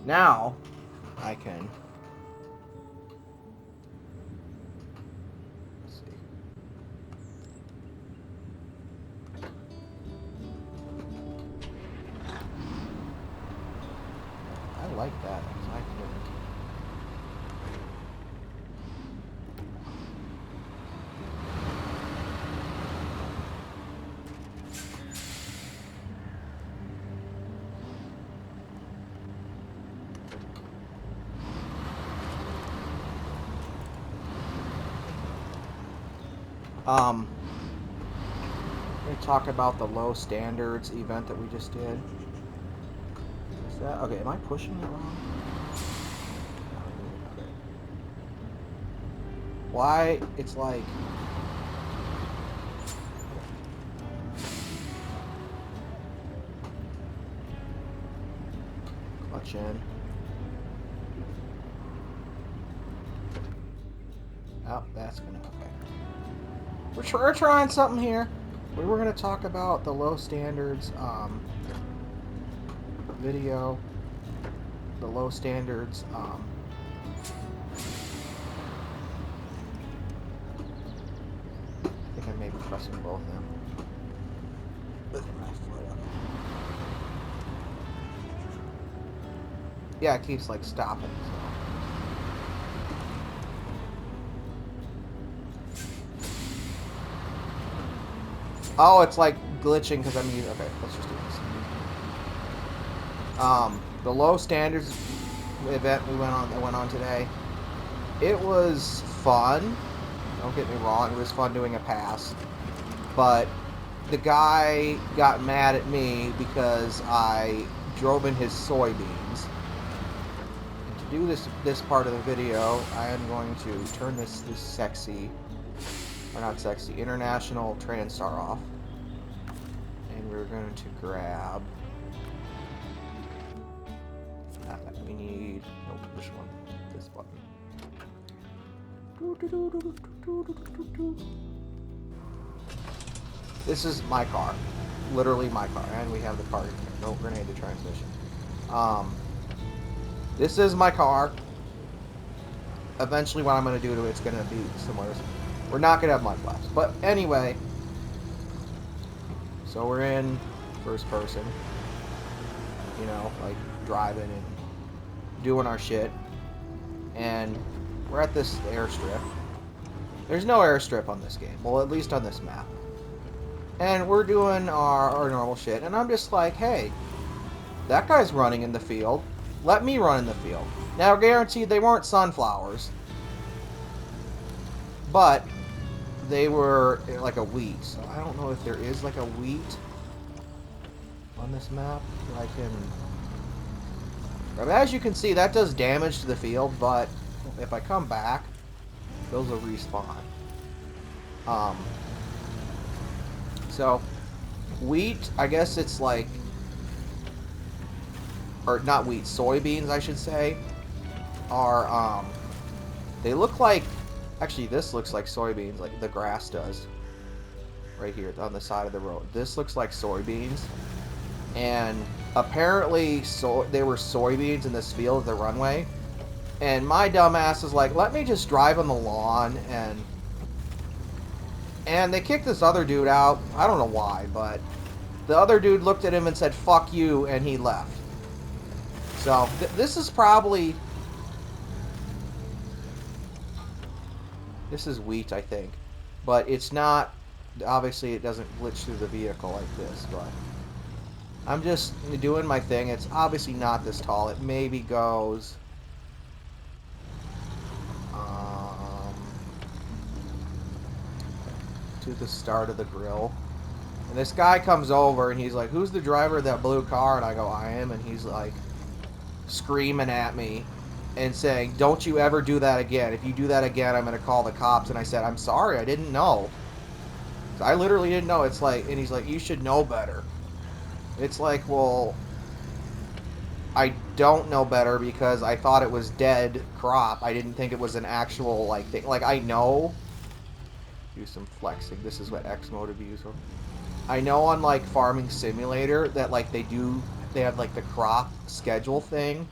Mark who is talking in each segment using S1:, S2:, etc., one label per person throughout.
S1: Now I can. Let's see. I like that. I can. We're gonna talk about the low standards event that we just did. Is that okay? Am I pushing it wrong? Okay. Why? It's like. Clutch in. Oh, that's gonna. Okay. We're trying something here. We were gonna talk about the low standards video, the low standards I think I may be pressing both of them with my foot up. Yeah, it keeps like stopping. So. Oh, it's like glitching because I'm using. Okay, let's just do this. The low standards event that went on today. It was fun. Don't get me wrong, it was fun doing a pass. But the guy got mad at me because I drove in his soybeans. And to do this part of the video, I am going to turn this sexy, or not sexy, international TransStar off. And we're going to grab. We need. Nope, this one. This button. This is my car. Literally my car. And we have the car. No grenade the transmission. This is my car. Eventually what I'm going to do to it's going to be similar. We're not going to have mud flaps. But anyway. So we're in first person. You know, like driving and doing our shit. And we're at this airstrip. There's no airstrip on this game. Well, at least on this map. And we're doing our normal shit. And I'm just like, hey, that guy's running in the field. Let me run in the field. Now, guaranteed they weren't sunflowers. But they were like a wheat. So I don't know if there is like a wheat on this map that I can... I mean, as you can see, that does damage to the field, but if I come back, those will respawn. So, wheat, I guess it's like... Or not wheat, soybeans, I should say, are, they look like... Actually, this looks like soybeans, like the grass does. Right here, on the side of the road. This looks like soybeans. And apparently, they were soybeans in this field of the runway. And my dumbass is like, let me just drive on the lawn, and they kicked this other dude out. I don't know why, but the other dude looked at him and said, fuck you, and he left. So, this is probably... This is wheat, I think. But it's not... Obviously, it doesn't glitch through the vehicle like this, but... I'm just doing my thing. It's obviously not this tall. It maybe goes... to the start of the grill. And this guy comes over and he's like, who's the driver of that blue car? And I go, I am. And he's like screaming at me and saying, don't you ever do that again. If you do that again, I'm going to call the cops. And I said, I'm sorry, I didn't know. I literally didn't know. It's like, and he's like, you should know better. It's like, well, I don't know better because I thought it was dead crop. I didn't think it was an actual, like, thing. Like, I know... Do some flexing. This is what X mode abuse. I know on, like, Farming Simulator that, like, they have, like, the crop schedule thing.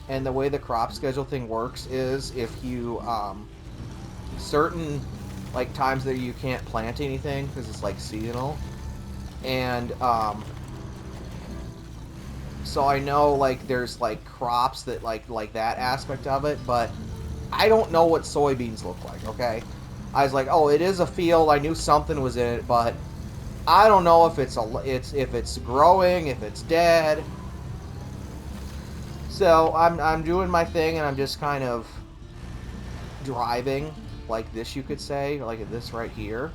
S1: And the way the crop schedule thing works is if you certain like times that you can't plant anything because it's like seasonal, and so I know like there's like crops that like that aspect of it, but I don't know what soybeans look like. Okay, I was like, oh, it is a field. I knew something was in it, but I don't know if it's growing, if it's dead. So I'm doing my thing, and I'm just kind of driving like this, you could say, like this right here.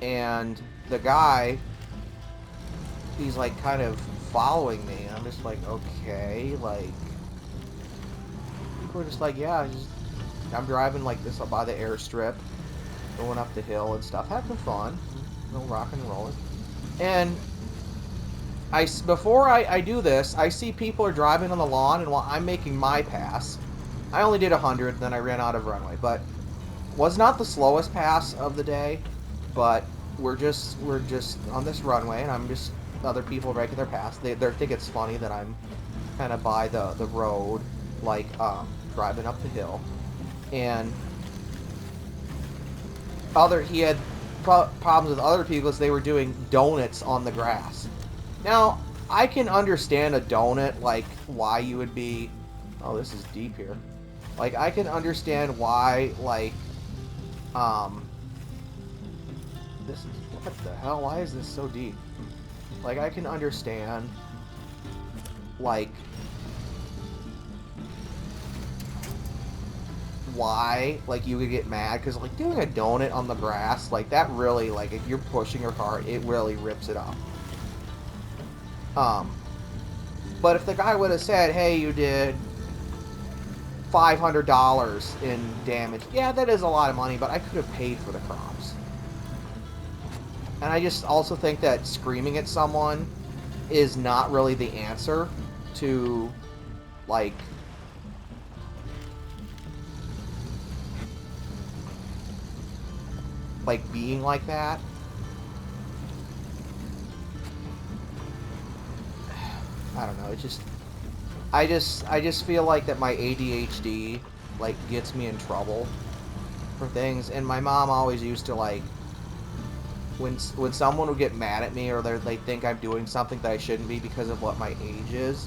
S1: And the guy, he's like kind of following me, and I'm just like, okay, like people are just like, yeah, I'm driving like this by the airstrip, going up the hill and stuff, having fun, rock and rolling. And before I do this, I see people are driving on the lawn, and while I'm making my pass, I only did 100, then I ran out of runway, but was not the slowest pass of the day, but we're just on this runway, and I'm just other people making their pass. They think it's funny that I'm kind of by the road, like driving up the hill, and he had problems with other people as they were doing donuts on the grass. Now I can understand a donut, like why you would be. Oh, this is deep here. Like I can understand why, like this is, what the hell? Why is this so deep? Like I can understand, like why like you could get mad because like doing a donut on the grass, like that really, like if you're pushing your car, it really rips it up. um but if the guy would have said, hey, you did $500 in damage, yeah, that is a lot of money, but I could have paid for the crops. And I just also think that screaming at someone is not really the answer to, like, being like that. I don't know. It just, I just feel like that my ADHD like gets me in trouble for things, and my mom always used to like when someone would get mad at me or they think I'm doing something that I shouldn't be because of what my age is.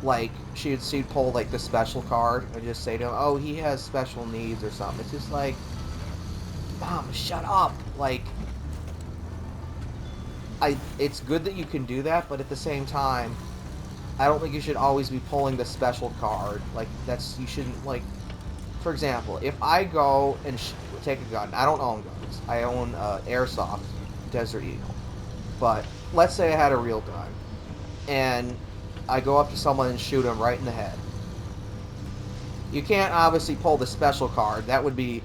S1: Like she'd pull like the special card and just say to him, "Oh, he has special needs or something." It's just like, Mom, shut up. Like, it's good that you can do that, but at the same time, I don't think you should always be pulling the special card. Like, you shouldn't, like, for example, if I go and take a gun, I don't own guns. I own Airsoft Desert Eagle. But let's say I had a real gun, and I go up to someone and shoot them right in the head. You can't obviously pull the special card. That would be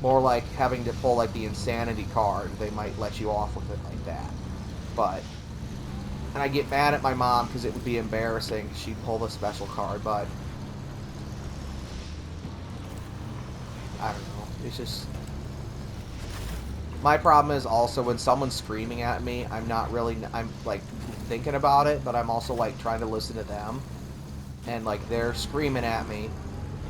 S1: more like having to pull like the insanity card. They might let you off with it like that. But, and I get mad at my mom because it would be embarrassing. She'd pull the special card, but I don't know. It's just, my problem is also when someone's screaming at me, I'm like thinking about it, but I'm also like trying to listen to them, and like they're screaming at me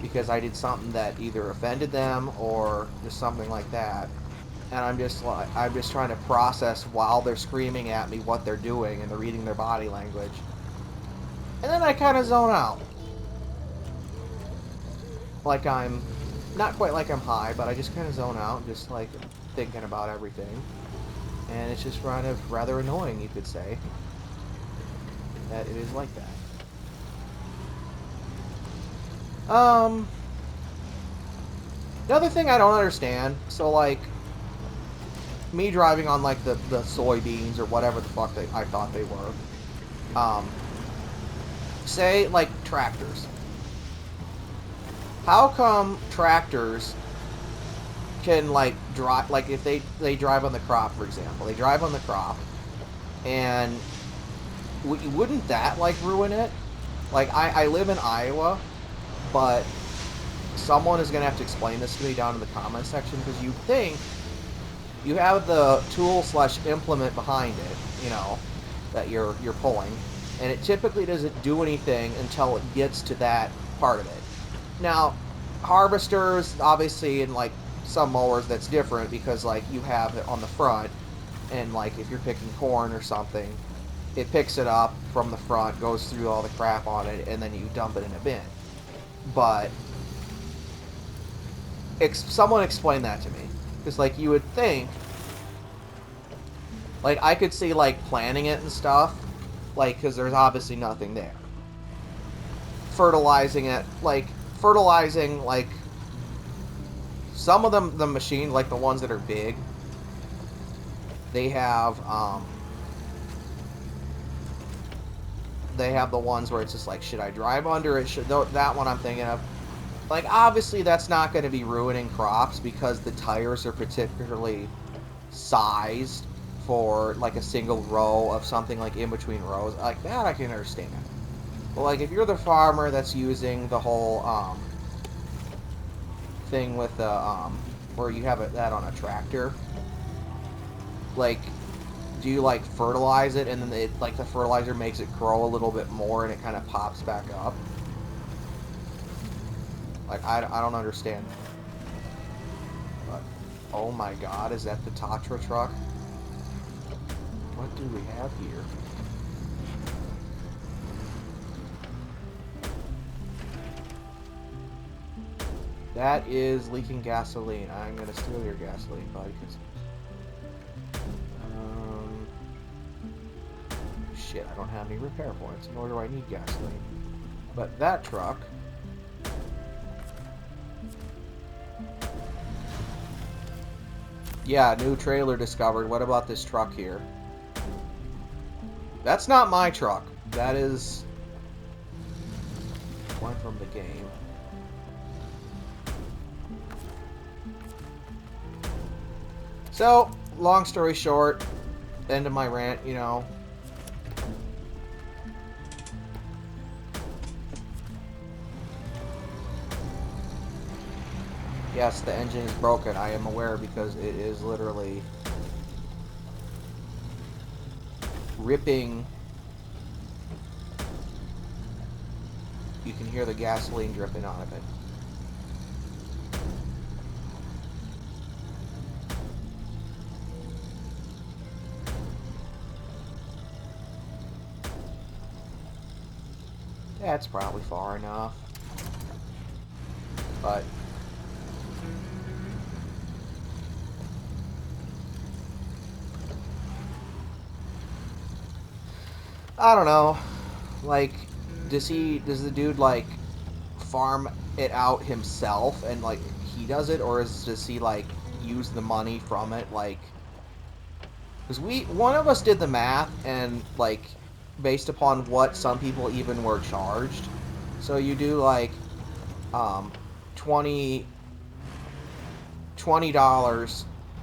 S1: because I did something that either offended them or just something like that. And I'm just trying to process while they're screaming at me what they're doing, and they're reading their body language. And then I kind of zone out. Like I'm, not quite like I'm high, but I just kind of zone out, just like thinking about everything. And it's just kind of rather annoying, you could say, that it is like that. Another thing I don't understand, so like, me driving on like the soybeans or whatever the fuck I thought they were, say like tractors. How come tractors can like drive, like if they drive on the crop, for example, they drive on the crop, and wouldn't that like ruin it? Like I live in Iowa, but someone is going to have to explain this to me down in the comment section, because you think you have the tool / implement behind it, you know, that you're pulling, and it typically doesn't do anything until it gets to that part of it. Now, harvesters, obviously, in like some mowers, that's different because like you have it on the front, and like if you're picking corn or something, it picks it up from the front, goes through all the crap on it, and then you dump it in a bin. But someone explained that to me, because like you would think, like I could see like planting it and stuff, like because there's obviously nothing there. Fertilizing it, like fertilizing, like some of them, the machine, like the ones that are big, they have the ones where it's just like, should I drive under it? Should that one I'm thinking of? Like obviously that's not going to be ruining crops because the tires are particularly sized for like a single row of something, like in between rows. Like that I can understand. But like if you're the farmer that's using the whole thing with the where you have that on a tractor, like do you like fertilize it and then it, like the fertilizer makes it grow a little bit more and it kind of pops back up? Like I don't understand. But oh my god, is that the Tatra truck? What do we have here? That is leaking gasoline. I'm gonna steal your gasoline, buddy. Shit, I don't have any repair points, nor do I need gasoline. But that truck... Yeah, new trailer discovered. What about this truck here? That's not my truck. That is one from the game. So, long story short, end of my rant, you know. Yes, the engine is broken. I am aware because it is literally ripping. You can hear the gasoline dripping out of it. That's probably far enough. But I don't know. Like, does the dude like farm it out himself and like he does it, or does he like use the money from it? Like, because one of us did the math and like based upon what some people even were charged. So you do like $20.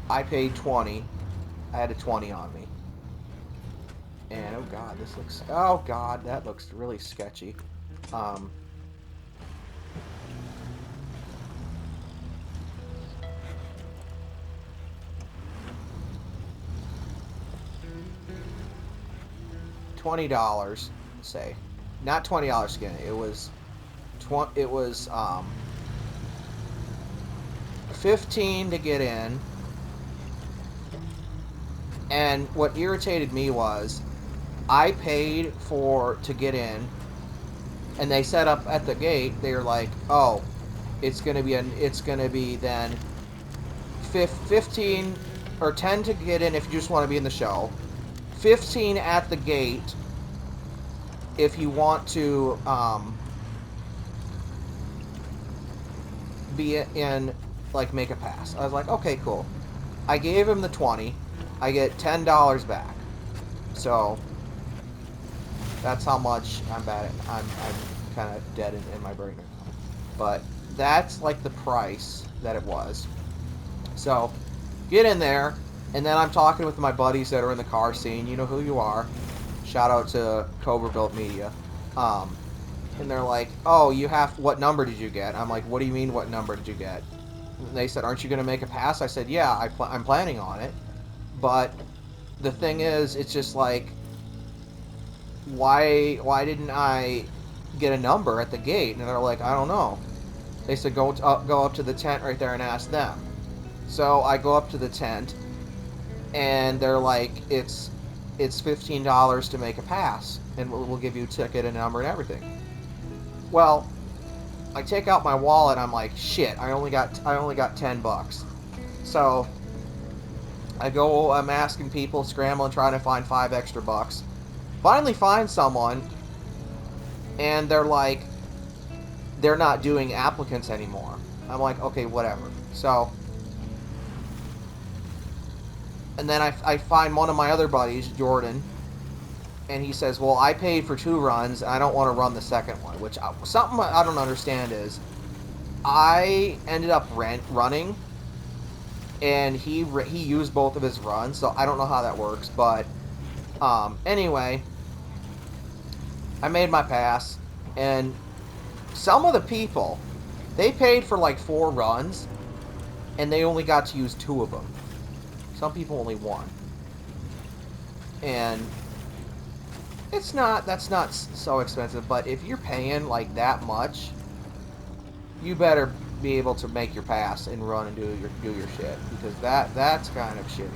S1: I paid 20. I had a 20 on me. And oh god, oh god, that looks really sketchy. $20, say, not $20 skin. It was $15 to get in. And what irritated me was, I paid to get in, and they set up at the gate. They're like, "Oh, it's gonna be then 15 or 10 to get in if you just want to be in the show, 15 at the gate if you want to be in, like make a pass." I was like, "Okay, cool." I gave him the 20. I get $10 back. So that's how much I'm bad at. I'm kind of dead in my brain right now. But that's like the price that it was. So get in there, and then I'm talking with my buddies that are in the car scene. You know who you are. Shout out to Cobra Built Media. And they're like, "Oh, what number did you get?" I'm like, "What do you mean, what number did you get?" And they said, "Aren't you going to make a pass?" I said, "Yeah, I'm planning on it." But the thing is, it's just like, why didn't I get a number at the gate? And they're like, I don't know. They said go up to the tent right there and ask them. So I go up to the tent, and they're like, it's $15 to make a pass, and we'll give you a ticket and number and everything. Well, I take out my wallet. I'm like, shit. I only got $10. So I'm asking people, scrambling, trying to find $5 extra. Finally find someone, and they're like, they're not doing applicants anymore. I'm like, okay, whatever. So, and then I find one of my other buddies, Jordan, and he says, well, I paid for 2 runs, and I don't want to run the second one, which something I don't understand is I ended up running, and he used both of his runs, so I don't know how that works, but anyway, I made my pass, and some of the people, they paid for like 4 runs, and they only got to use 2 of them. Some people only 1. And that's not so expensive, but if you're paying like that much, you better be able to make your pass and run and do your shit, because that's kind of shitty.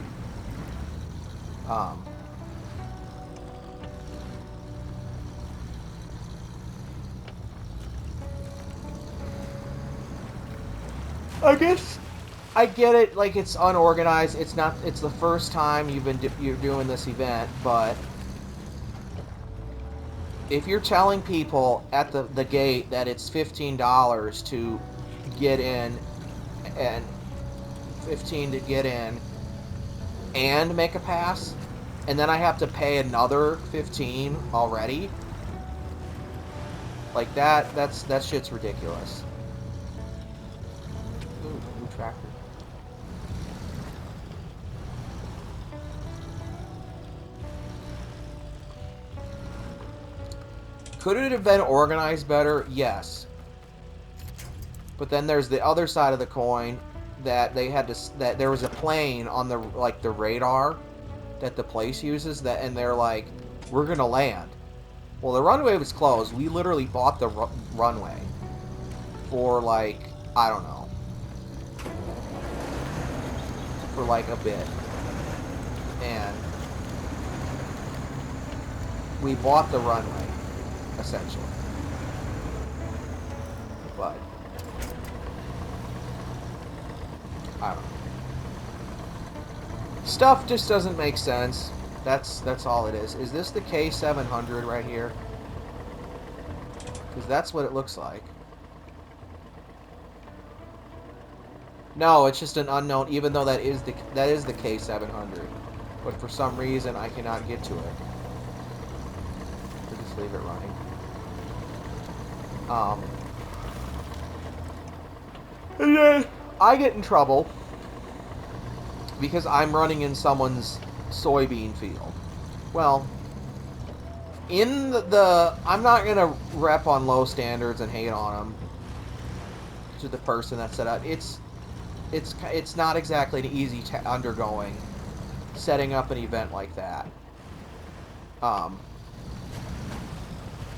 S1: I guess I get it. Like, it's unorganized. It's the first time you're doing this event, but if you're telling people at the gate that it's $15 to get in, and 15 to get in and make a pass, and then I have to pay another 15 already, like that shit's ridiculous. Ooh, new tractor. Could it have been organized better? Yes. But then there's the other side of the coin, that that there was a plane on the radar that the place uses, and they're like, we're gonna land. Well, the runway was closed. We literally bought the runway for like, I don't know, for like a bit, and we bought the runway essentially, but I don't know. Stuff just doesn't make sense. That's all it is. Is this the K700 right here? Because that's what it looks like. No, it's just an unknown, even though that is the K700. But for some reason, I cannot get to it. So just leave it running. And then I get in trouble because I'm running in someone's soybean field. Well, in the I'm not gonna rep on low standards and hate on them to the person that set up. It's not exactly an easy undergoing setting up an event like that.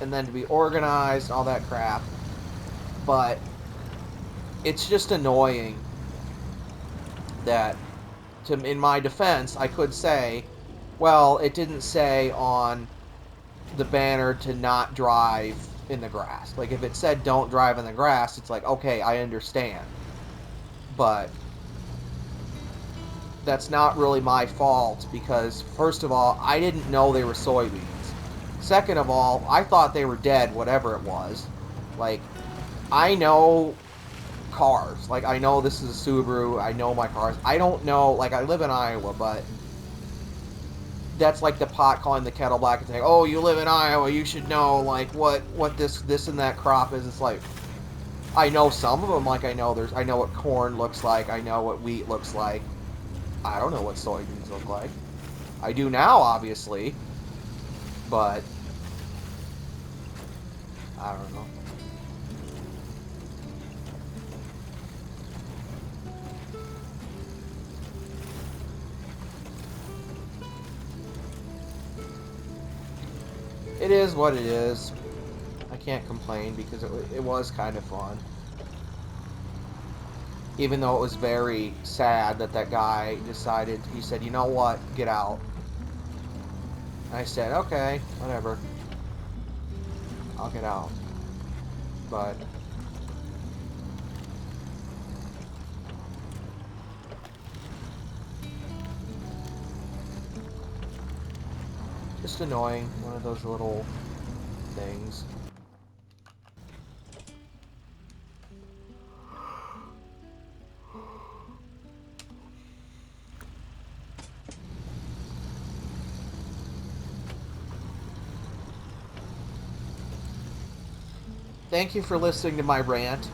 S1: And then to be organized, all that crap. But it's just annoying that, in my defense, I could say, well, it didn't say on the banner to not drive in the grass. Like, if it said don't drive in the grass, it's like, okay, I understand. But that's not really my fault, because, first of all, I didn't know they were soybeans. Second of all, I thought they were dead, whatever it was. Like, I know cars. Like, I know this is a Subaru. I know my cars. I don't know, like, I live in Iowa, but that's like the pot calling the kettle black and saying, oh, you live in Iowa, you should know, like, what this and that crop is. It's like, I know some of them. Like, I know what corn looks like. I know what wheat looks like. I don't know what soybeans look like. I do now, obviously, but I don't know. it is what it is. I can't complain because it was kind of fun. Even though it was very sad that that guy decided, he said, you know what, get out. And I said, okay, whatever. I'll get out. But just annoying, one of those little things. Thank you for listening to my rant.